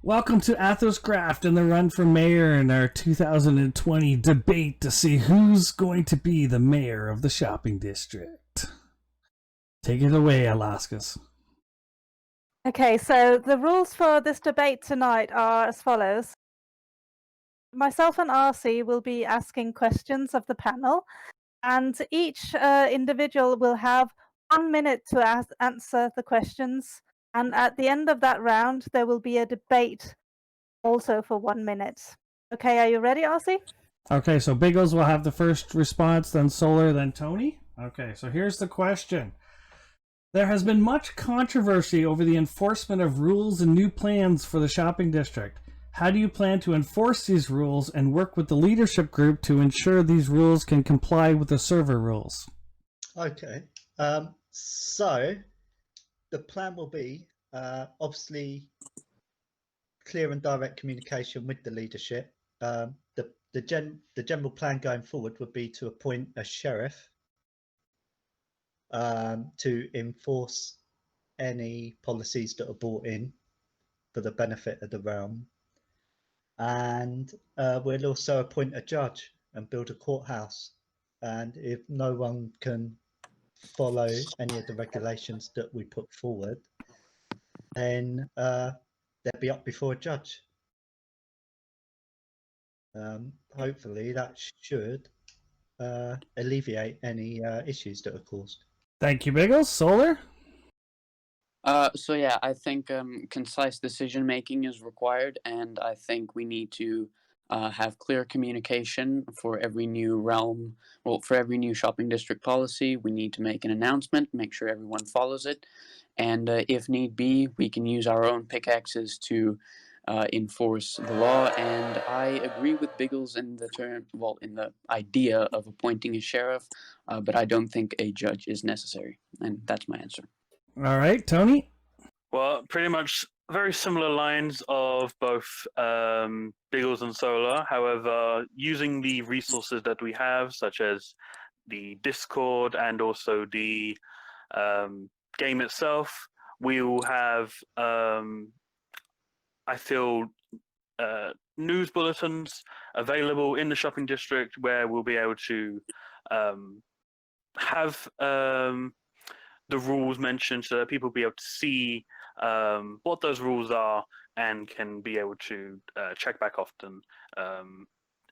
Welcome to AthosCraft and the run for mayor in our 2020 debate to see who's going to be the mayor of the shopping district. Take it away, Alaskas. Okay, so the rules for this debate tonight are as follows. Myself and Arsey will be asking questions of the panel, and each individual will have 1 minute to answer the questions. And at the end of that round, there will be a debate also for 1 minute. Okay, are you ready, Arsey? Okay, so Biggles will have the first response, then Solar, then Tony. Okay, so here's the question. There has been much controversy over the enforcement of rules and new plans for the shopping district. How do you plan to enforce these rules and work with the leadership group to ensure these rules can comply with the server rules? Okay, so the plan will be obviously clear and direct communication with the leadership. The general plan going forward would be to appoint a sheriff to enforce any policies that are brought in for the benefit of the realm. And we'll also appoint a judge and build a courthouse. And if no one can follow any of the regulations that we put forward, then they'll be up before a judge. Hopefully that should alleviate any issues that are caused. Thank you, Biggles. Solar? So yeah, I think concise decision making is required, and I think we need to have clear communication for every new realm. Well, for every new shopping district policy, we need to make an announcement, make sure everyone follows it, and if need be, we can use our own pickaxes to enforce the law. And I agree with Biggles in the idea of appointing a sheriff, but I don't think a judge is necessary, and that's my answer. All right, Tony? Well, pretty much very similar lines of both Biggles and Solar. However, using the resources that we have, such as the Discord and also the game itself, we will have, I feel, news bulletins available in the shopping district where we'll be able to have the rules mentioned so that people will be able to see what those rules are and can be able to check back often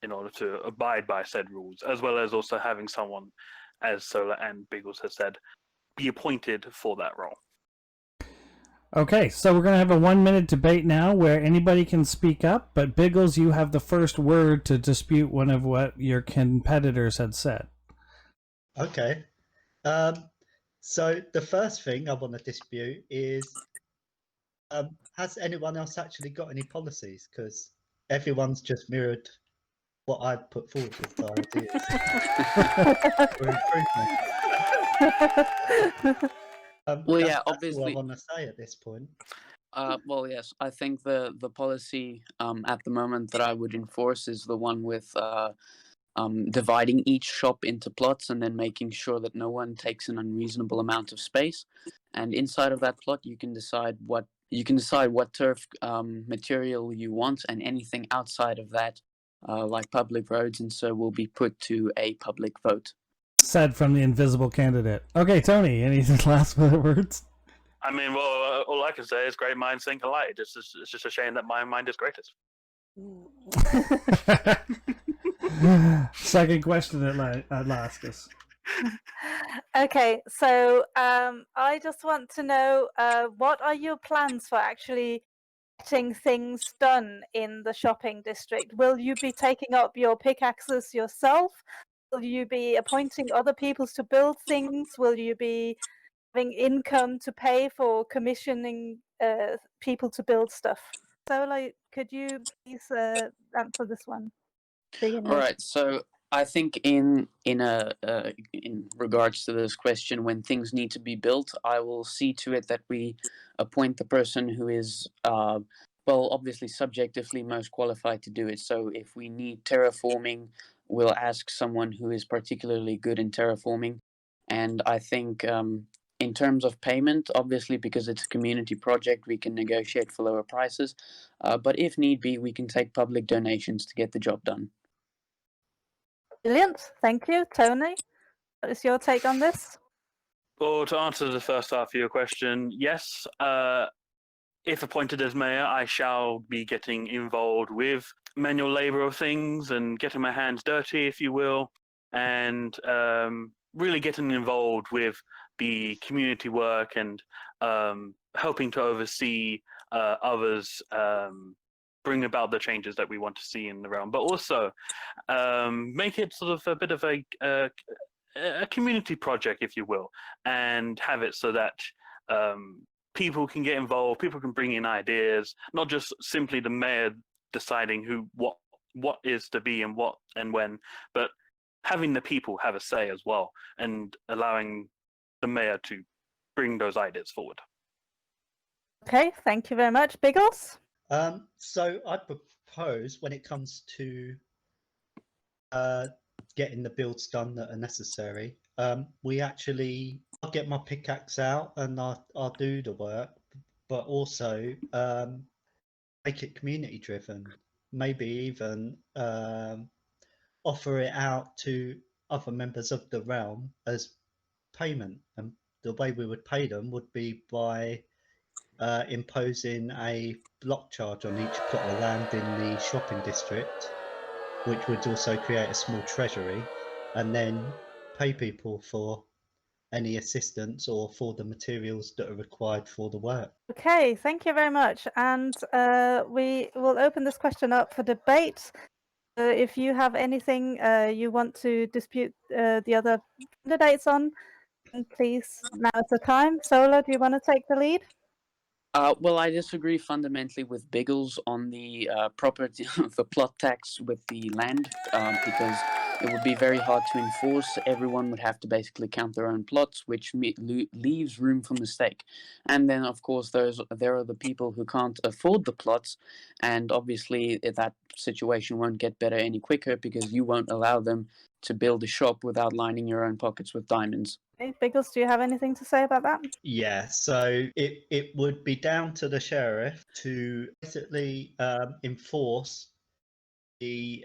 in order to abide by said rules, as well as also having someone, as Solar and Biggles has said, be appointed for that role. Okay, so we're going to have a 1 minute debate now where anybody can speak up, but Biggles, you have the first word to dispute one of what your competitors had said. Okay. So the first thing I want to dispute is, has anyone else actually got any policies? Because everyone's just mirrored what I put forward as the ideas for improvement. Well, yeah, that's obviously. all I want to say at this point. Well, yes, I think the policy at the moment that I would enforce is the one with dividing each shop into plots and then making sure that no one takes an unreasonable amount of space. And inside of that plot, you can decide what turf material you want, and anything outside of that, like public roads and so, will be put to a public vote. Said from the invisible candidate. Okay, Tony, any last minute words? I mean, well, all I can say is great minds think alike. It's just a shame that my mind is greatest. Second question at Alaskas. Okay, so I just want to know what are your plans for actually getting things done in the shopping district? Will you be taking up your pickaxes yourself? Will you be appointing other people to build things? Will you be having income to pay for commissioning people to build stuff? So, could you please answer this one? All right, so I think in regards to this question, when things need to be built, I will see to it that we appoint the person who is, obviously subjectively most qualified to do it. So if we need terraforming, we'll ask someone who is particularly good in terraforming. And I think In terms of payment, obviously, because it's a community project, we can negotiate for lower prices. But if need be, we can take public donations to get the job done. Brilliant. Thank you. Tony, what is your take on this? Well, to answer the first half of your question, yes. If appointed as mayor, I shall be getting involved with manual labor of things and getting my hands dirty, if you will, and really getting involved with the community work and helping to oversee others bring about the changes that we want to see in the realm, but also make it sort of a bit of a community project, if you will, and have it so that people can get involved, people can bring in ideas, not just simply the mayor deciding what is to be and what and when, but having the people have a say as well and allowing the mayor to bring those ideas forward. Okay, thank you very much. Biggles? So I propose when it comes to getting the builds done that are necessary, I'll get my pickaxe out and I'll do the work, but also make it community driven. Maybe even offer it out to other members of the realm as payment, and the way we would pay them would be by imposing a block charge on each plot of land in the shopping district, which would also create a small treasury, and then pay people for any assistance or for the materials that are required for the work. Okay, thank you very much. And we will open this question up for debate. If you have anything you want to dispute the other candidates on, then please, now is the time. Solar, do you want to take the lead? Well, I disagree fundamentally with Biggles on the property, the plot tax with the land, because it would be very hard to enforce. Everyone would have to basically count their own plots, which leaves room for mistake. And then, of course, there are the people who can't afford the plots, and obviously that situation won't get better any quicker because you won't allow them to build a shop without lining your own pockets with diamonds. Okay, Biggles, do you have anything to say about that? Yeah, so it would be down to the sheriff to basically enforce the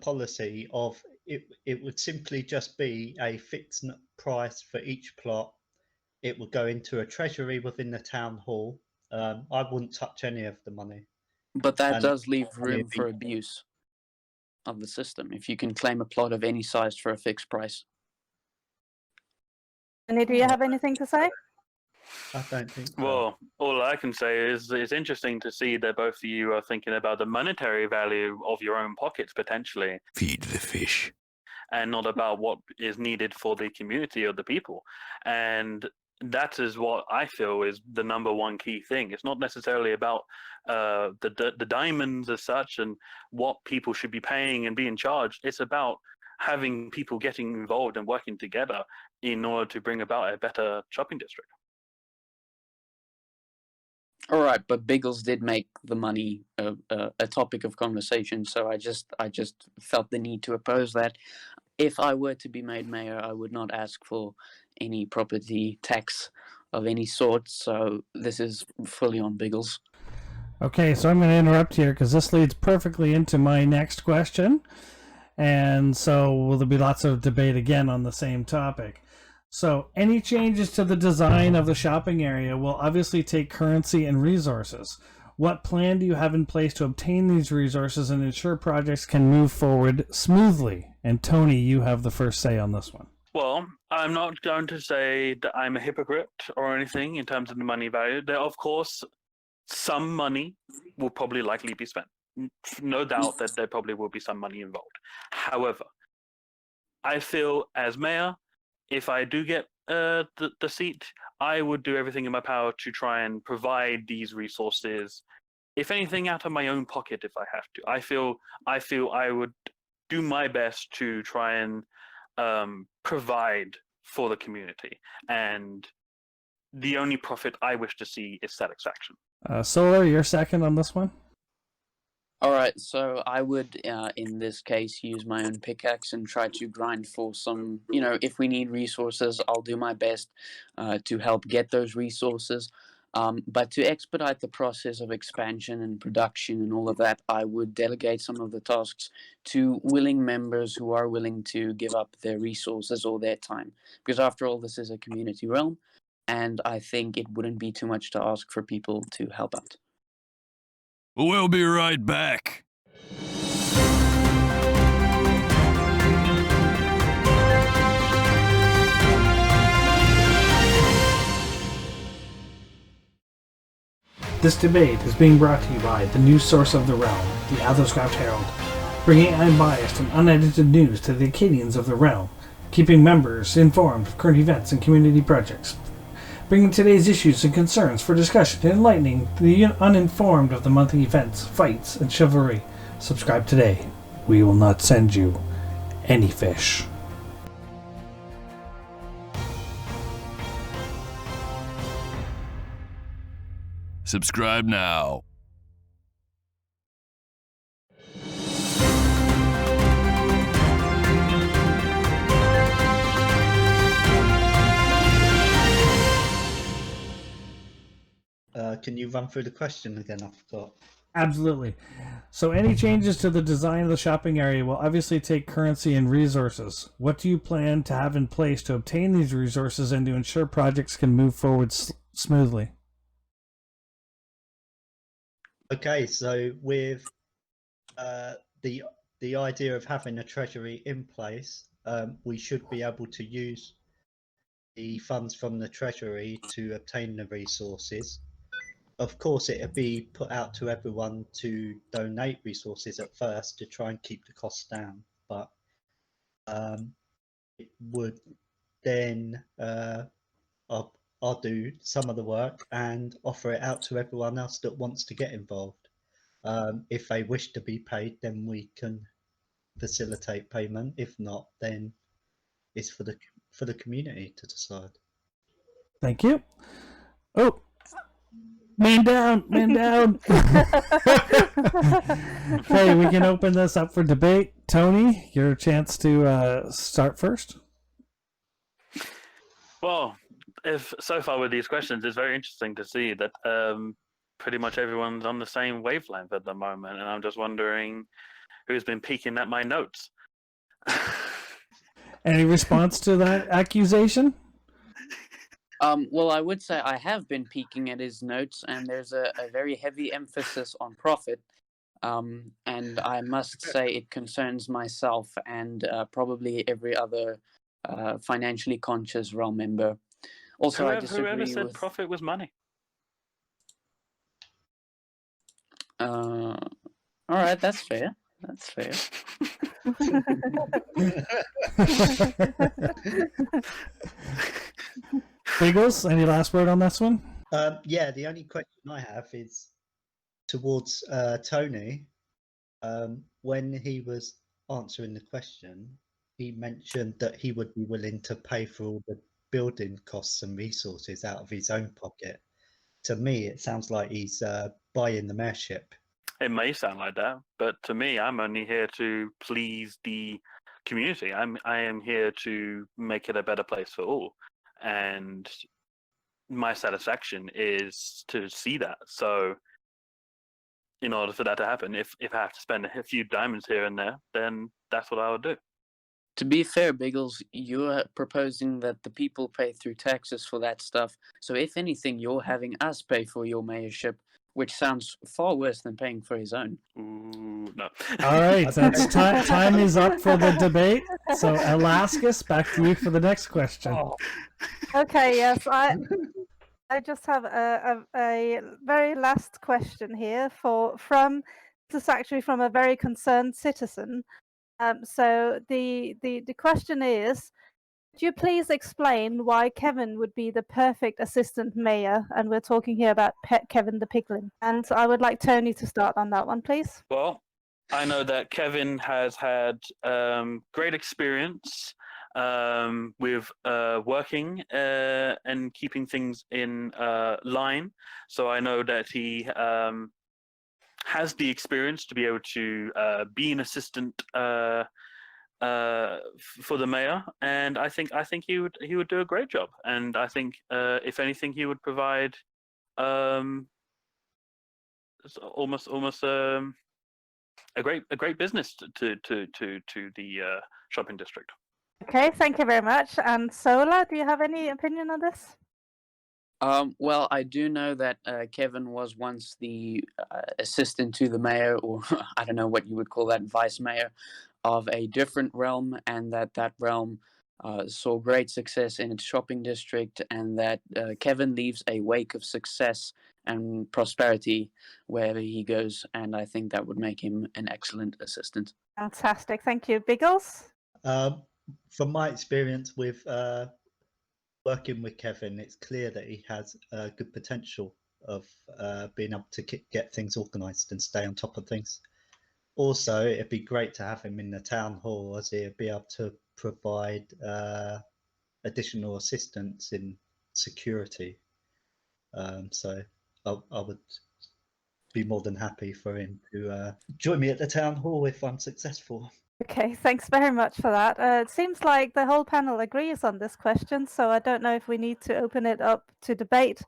policy of it would simply just be a fixed price for each plot. It would go into a treasury within the town hall. I wouldn't touch any of the money. But that And does leave room for abuse of the system if you can claim a plot of any size for a fixed price. Annie, do you have anything to say? I don't think so. Well, all I can say is it's interesting to see that both of you are thinking about the monetary value of your own pockets potentially. Feed the fish. And not about what is needed for the community or the people. And that is what I feel is the number one key thing. It's not necessarily about the diamonds as such and what people should be paying and being charged. It's about having people getting involved and working together in order to bring about a better shopping district. All right, but Biggles did make the money a topic of conversation, so I just felt the need to oppose that. If I were to be made mayor, I would not ask for any property tax of any sort, so this is fully on Biggles. Okay, so I'm going to interrupt here because this leads perfectly into my next question. And so there'll be lots of debate again on the same topic. So any changes to the design of the shopping area will obviously take currency and resources. What plan do you have in place to obtain these resources and ensure projects can move forward smoothly? And Tony, you have the first say on this one. Well, I'm not going to say that I'm a hypocrite or anything in terms of the money value. There, of course, some money will probably likely be spent. No doubt that there probably will be some money involved. However, I feel as mayor, if I do get the seat, I would do everything in my power to try and provide these resources, if anything, out of my own pocket if I have to. I feel I would do my best to try and provide for the community. And the only profit I wish to see is satisfaction. Solar, you're second on this one? All right, so I would, in this case, use my own pickaxe and try to grind for some. If we need resources, I'll do my best to help get those resources. But to expedite the process of expansion and production and all of that, I would delegate some of the tasks to willing members who are willing to give up their resources or their time. Because after all, this is a community realm, and I think it wouldn't be too much to ask for people to help out. We'll be right back. This debate is being brought to you by the news source of the realm, the AthosCraft Herald, bringing unbiased and unedited news to the Acadians of the realm, keeping members informed of current events and community projects, bringing today's issues and concerns for discussion and enlightening the uninformed of the monthly events, fights, and chivalry. Subscribe today. We will not send you any fish. Subscribe now. Can you run through the question again? I forgot. Absolutely. So any changes to the design of the shopping area will obviously take currency and resources. What do you plan to have in place to obtain these resources and to ensure projects can move forward smoothly? Okay, so with the idea of having a treasury in place, we should be able to use the funds from the treasury to obtain the resources. Of course, it'll be put out to everyone to donate resources at first to try and keep the costs down, but it would then I'll do some of the work and offer it out to everyone else that wants to get involved. If they wish to be paid, then we can facilitate payment. If not, then it's for the community to decide. Thank you. Oh, man down, man down. Okay, we can open this up for debate. Tony, your chance to start first. Well, if so far with these questions, it's very interesting to see that pretty much everyone's on the same wavelength at the moment, and I'm just wondering who's been peeking at my notes. Any response to that accusation? Well, I would say I have been peeking at his notes, and there's a very heavy emphasis on profit. And I must say it concerns myself and probably every other financially conscious realm member. Also, I disagree whoever said with... profit was money. All right, that's fair. That's fair. Biggles, any last word on this one? Yeah, the only question I have is towards Tony. When he was answering the question, he mentioned that he would be willing to pay for all the building costs and resources out of his own pocket. To me, it sounds like he's buying the mayorship. It may sound like that, but to me, I'm only here to please the community. I am here to make it a better place for all, and my satisfaction is to see that. So, in order for that to happen, if I have to spend a few diamonds here and there, then that's what I would do. To be fair, Biggles, you're proposing that the people pay through taxes for that stuff. So if anything, you're having us pay for your mayorship, which sounds far worse than paying for his own. Ooh, no. All right, that's time is up for the debate. So, Alaskas, back to you for the next question. Okay, yes, I just have a very last question here this is actually from a very concerned citizen. So the question is, could you please explain why Kevin would be the perfect assistant mayor? And we're talking here about Kevin the Piglin. And I would like Tony to start on that one, please. Well, I know that Kevin has had great experience with working and keeping things in line. So I know that he has the experience to be able to be an assistant for the mayor, and I think he would do a great job. And I think if anything, he would provide almost a great business to the shopping district. Okay, thank you very much. And Sola, do you have any opinion on this? Well, I do know that Kevin was once the assistant to the mayor, or I don't know what you would call that, vice mayor of a different realm, and that realm saw great success in its shopping district, and that Kevin leaves a wake of success and prosperity wherever he goes, and I think that would make him an excellent assistant. Fantastic, thank you. Biggles? From my experience with working with Kevin, it's clear that he has good potential of being able to get things organised and stay on top of things. Also, it'd be great to have him in the town hall, as he'd be able to provide additional assistance in security. So I would be more than happy for him to join me at the town hall if I'm successful. Okay, thanks very much for that. It seems like the whole panel agrees on this question, so I don't know if we need to open it up to debate.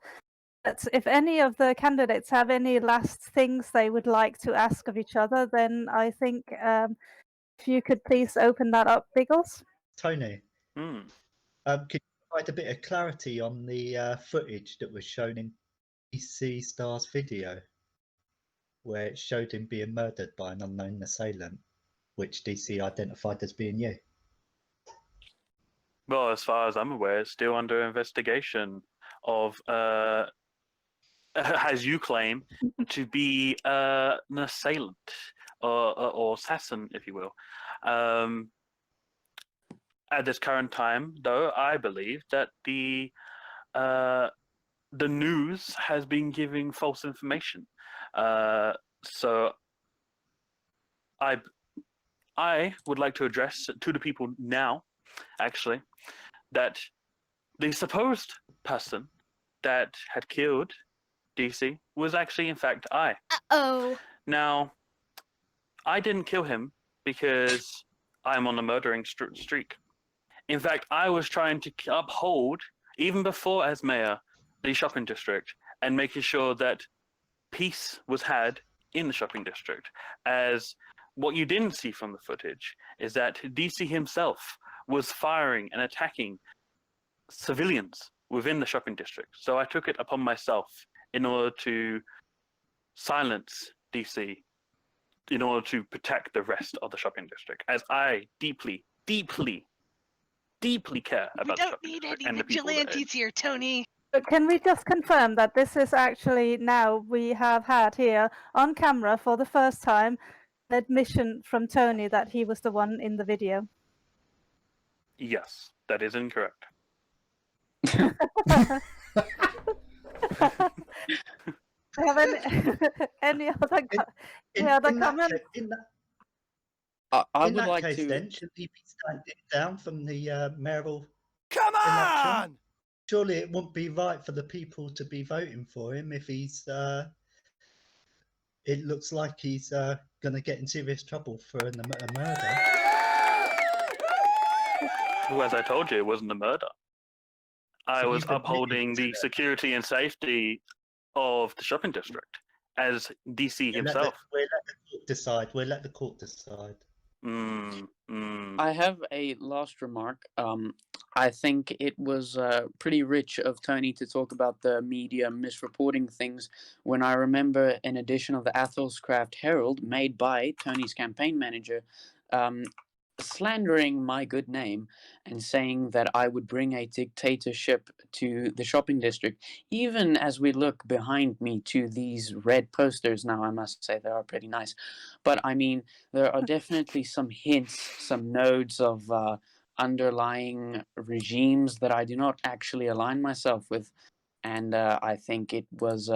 But if any of the candidates have any last things they would like to ask of each other, then I think if you could please open that up, Biggles. Tony, Hmm. could you provide a bit of clarity on the footage that was shown in DC Star's video, where it showed him being murdered by an unknown assailant, which DC identified as being you? Well, as far as I'm aware, it's still under investigation of, as you claim, to be an assailant or assassin, if you will. At this current time, though, I believe that the news has been giving false information. So I would like to address to the people now, actually, that the supposed person that had killed DC was actually, in fact, I. Uh-oh. Now, I didn't kill him because I'm on a murdering streak. In fact, I was trying to uphold, even before as mayor, the shopping district and making sure that peace was had in the shopping district. As what you didn't see from the footage is that DC himself was firing and attacking civilians within the shopping district. So I took it upon myself in order to silence DC, in order to protect the rest of the shopping district, as I deeply, deeply, deeply care We about the don't shopping need district any and the people there. vigilantes here, Tony. But can we just confirm that this is actually now we have had here on camera for the first time an admission from Tony that he was the one in the video? Yes, that is incorrect. Have any other comments? I In would that like case, to. then, should he be standing down from the mayoral Come election? on! Surely it wouldn't be right for the people to be voting for him if he's. It looks like he's going to get in serious trouble for a murder. Well, as I told you, it wasn't a murder. I So was you've admitted upholding to the that. security and safety of the shopping district, as DC himself. We'll let the court decide. We'll let the court decide. I have a last remark. I think it was pretty rich of Tony to talk about the media misreporting things when I remember an edition of the AthosCraft Herald made by Tony's campaign manager slandering my good name and saying that I would bring a dictatorship to the shopping district. Even as we look behind me to these red posters now, I must say they are pretty nice. But I mean, there are definitely some hints, some nodes of underlying regimes that I do not actually align myself with. And I think it was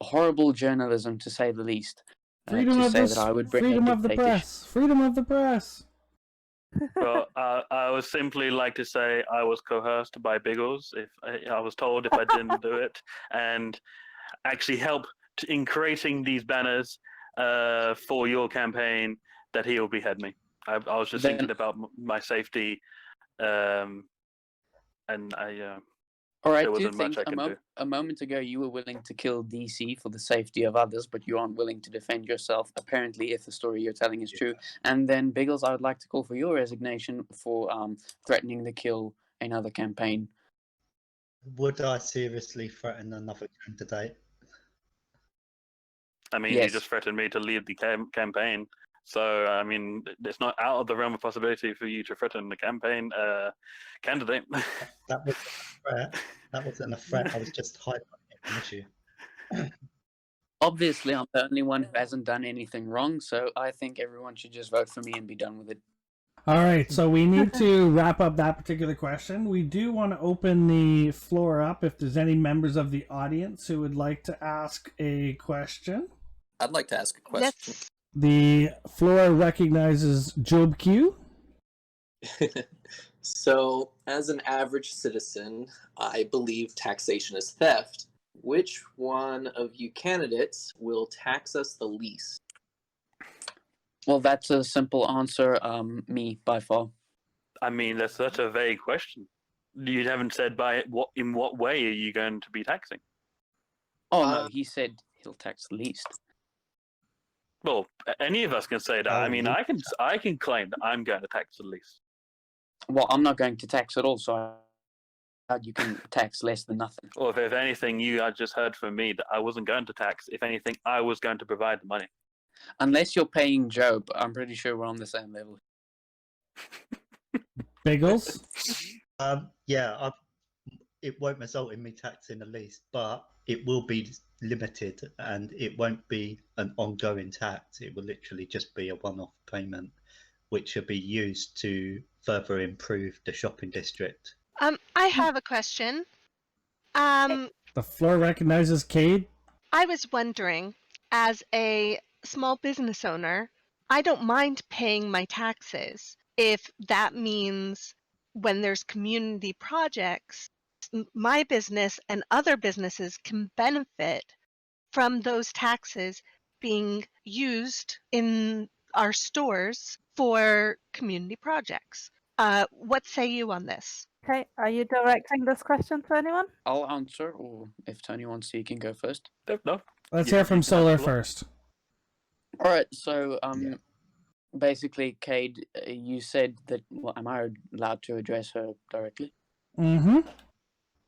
horrible journalism, to say the least. Freedom of the press. Freedom of the press. Well, I would simply like to say I was coerced by Biggles. If I was told if I didn't do it, and actually help in creating these banners for your campaign that he'll behead me. I was just thinking about my safety, and I All right, there do you wasn't much think I can do. a moment ago you were willing to kill DC for the safety of others, but you aren't willing to defend yourself, apparently, if the story you're telling is true? And then, Biggles, I would like to call for your resignation for threatening to kill another campaign. Would I seriously threaten another candidate? I mean, Yes. you just threatened me to leave the campaign. So, I mean, it's not out of the realm of possibility for you to threaten the campaign candidate. That wasn't a threat. That wasn't a threat. I was just highlighting an issue. Obviously, I'm the only one who hasn't done anything wrong, so I think everyone should just vote for me and be done with it. All right, so we need to wrap up that particular question. We do want to open the floor up if there's any members of the audience who would like to ask a question. I'd like to ask a question. Yes. The floor recognizes Job Q. So, as an average citizen, I believe taxation is theft. Which one of you candidates will tax us the least? Well, that's a simple answer. Me, by far. I mean, that's such a vague question. You haven't said in what way are you going to be taxing? Oh, no, he said he'll tax the least. Well, any of us can say that. I mean, I can claim that I'm going to tax the least. Well, I'm not going to tax at all, so you can tax less than nothing. Or if anything, you just heard from me that I wasn't going to tax. If anything, I was going to provide the money. Unless you're paying Job, I'm pretty sure we're on the same level. Biggles? Yeah, it won't result in me taxing the least, but it will be limited and it won't be an ongoing tax. It will literally just be a one-off payment, which should be used to further improve the shopping district. I have a question. The floor recognizes Cade. I was wondering, as a small business owner, I don't mind paying my taxes if that means when there's community projects, my business and other businesses can benefit from those taxes being used in our stores for community projects. What say you on this? Okay, are you directing this question to anyone? I'll answer, or if Tony wants to, you can go first. No. Let's Yeah, hear from you can have Solar the floor. first. All right, so Yeah. basically, Cade, you said that. Well, am I allowed to address her directly? Mm-hmm.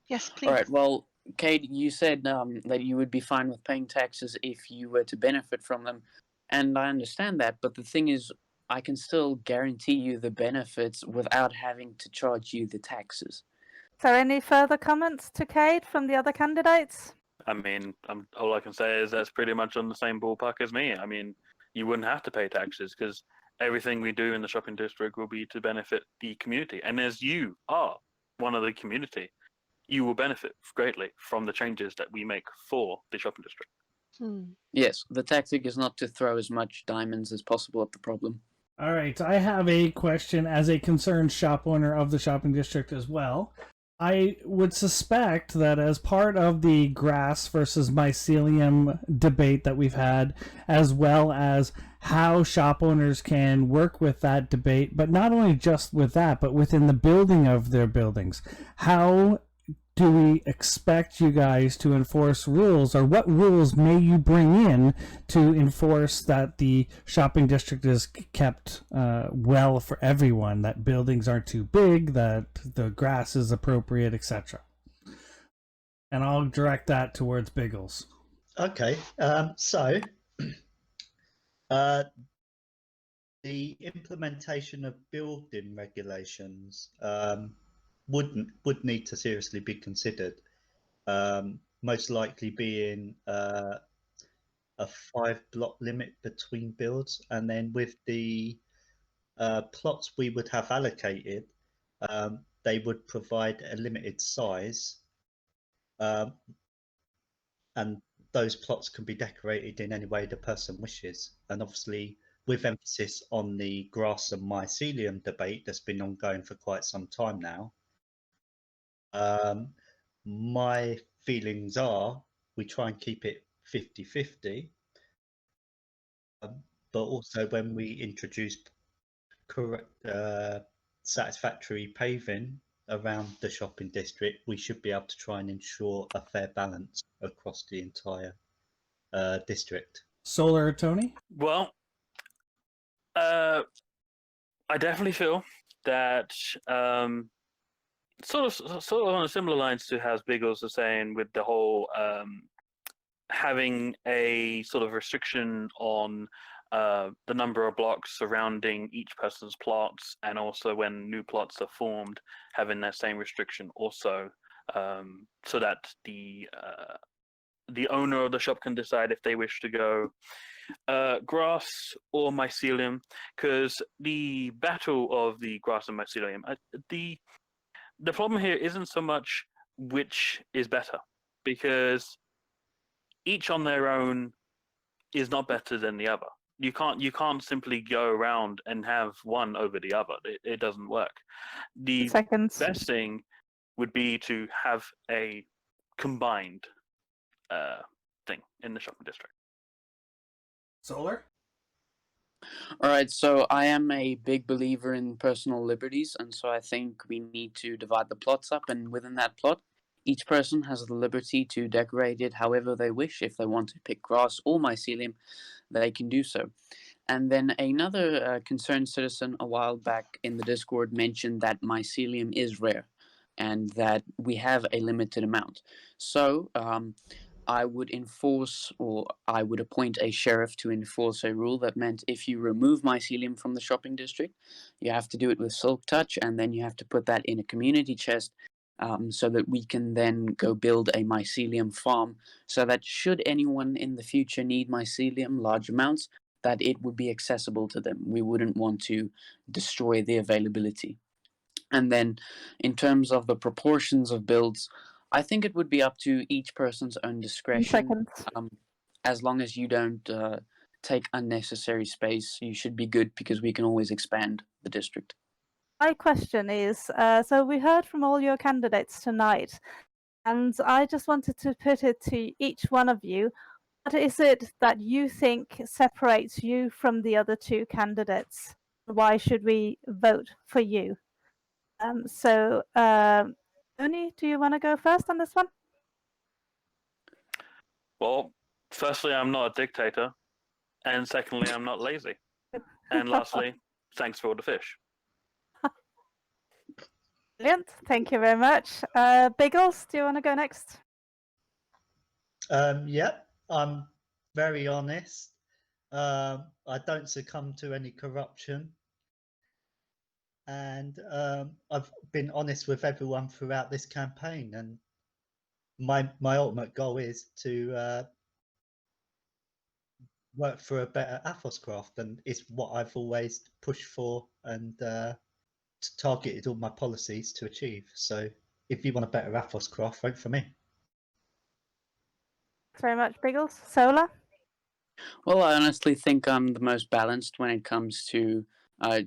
Yes, please. All right. Well, Cade, you said that you would be fine with paying taxes if you were to benefit from them, and I understand that. But the thing is, I can still guarantee you the benefits without having to charge you the taxes. So any further comments to Cade from the other candidates? I mean, all I can say is that's pretty much on the same ballpark as me. I mean, you wouldn't have to pay taxes because everything we do in the shopping district will be to benefit the community. And as you are one of the community, you will benefit greatly from the changes that we make for the shopping district. Yes, the tactic is not to throw as much diamonds as possible at the problem. All right, I have a question as a concerned shop owner of the shopping district as well. I would suspect that as part of the grass versus mycelium debate that we've had, as well as how shop owners can work with that debate, but not only just with that, but within the building of their buildings, how do we expect you guys to enforce rules, or what rules may you bring in to enforce that the shopping district is kept well for everyone, that buildings aren't too big, that the grass is appropriate, etc.? And I'll direct that towards Biggles. Okay, so the implementation of building regulations would need to seriously be considered. Most likely being a 5-block limit between builds, and then with the plots we would have allocated, they would provide a limited size, and those plots can be decorated in any way the person wishes. And obviously, with emphasis on the grass and mycelium debate that's been ongoing for quite some time now, my feelings are we try and keep it 50-50. But also when we introduced correct satisfactory paving around the shopping district, we should be able to try and ensure a fair balance across the entire district. Solar or Tony? Well, I definitely feel that sort of on a similar lines to how Biggles was saying with the whole having a sort of restriction on the number of blocks surrounding each person's plots, and also when new plots are formed, having that same restriction also, so that the owner of the shop can decide if they wish to go grass or mycelium, because the battle of the grass and mycelium, the problem here isn't so much which is better, because each on their own is not better than the other. You can't simply go around and have one over the other. It doesn't work. The best thing would be to have a combined thing in the shopping district. Solar? All right, so I am a big believer in personal liberties, and so I think we need to divide the plots up, and within that plot, each person has the liberty to decorate it however they wish. If they want to pick grass or mycelium, they can do so. And then another concerned citizen a while back in the Discord mentioned that mycelium is rare and that we have a limited amount. So I would enforce, or I would appoint a sheriff to enforce a rule that meant if you remove mycelium from the shopping district, you have to do it with Silk Touch, and then you have to put that in a community chest, so that we can then go build a mycelium farm, so that should anyone in the future need mycelium, large amounts, that it would be accessible to them. We wouldn't want to destroy the availability. And then in terms of the proportions of builds, I think it would be up to each person's own discretion. As long as you don't take unnecessary space, you should be good, because we can always expand the district. My question is, so we heard from all your candidates tonight, and I just wanted to put it to each one of you. What is it that you think separates you from the other two candidates? Why should we vote for you? Tony, do you want to go first on this one? Well, firstly, I'm not a dictator, and secondly, I'm not lazy, and lastly, thanks for all the fish. Brilliant, thank you very much. Biggles, do you want to go next? Yep, I'm very honest. I don't succumb to any corruption. And I've been honest with everyone throughout this campaign, and my ultimate goal is to work for a better AthosCraft, and it's what I've always pushed for and targeted all my policies to achieve. So if you want a better AthosCraft, vote for me. Thanks very much, Biggles. Solar? Well, I honestly think I'm the most balanced when it comes to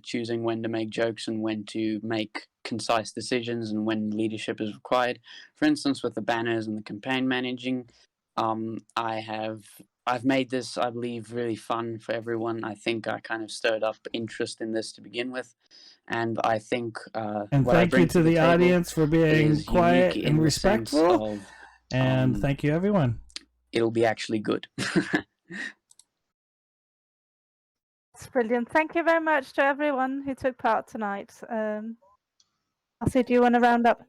choosing when to make jokes and when to make concise decisions and when leadership is required. For instance, with the banners and the campaign managing, I've made this, I believe, really fun for everyone. I think I kind of stirred up interest in this to begin with, and I think and what I thank bring you to the audience for being quiet unique and in the sense respectful. of, And thank you, everyone. It'll be actually good. That's brilliant. Thank you very much to everyone who took part tonight. Arsey, do you want to round up?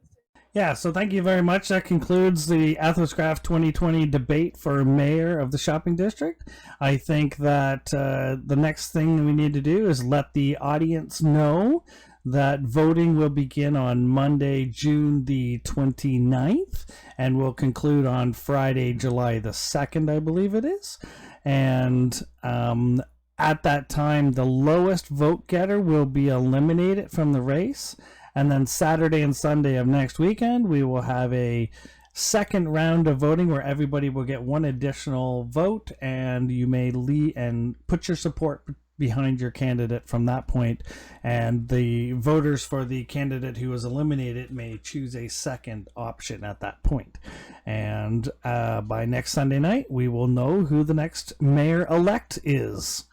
Yeah, so thank you very much. That concludes the AthosCraft 2020 debate for mayor of the shopping district. I think that the next thing we need to do is let the audience know that voting will begin on Monday, June the 29th, and will conclude on Friday, July the 2nd, I believe it is. And at that time, the lowest vote getter will be eliminated from the race. And then Saturday and Sunday of next weekend, we will have a second round of voting where everybody will get one additional vote, and you may lead and put your support behind your candidate from that point, and the voters for the candidate who was eliminated may choose a second option at that point. And by next Sunday night, we will know who the next mayor-elect is.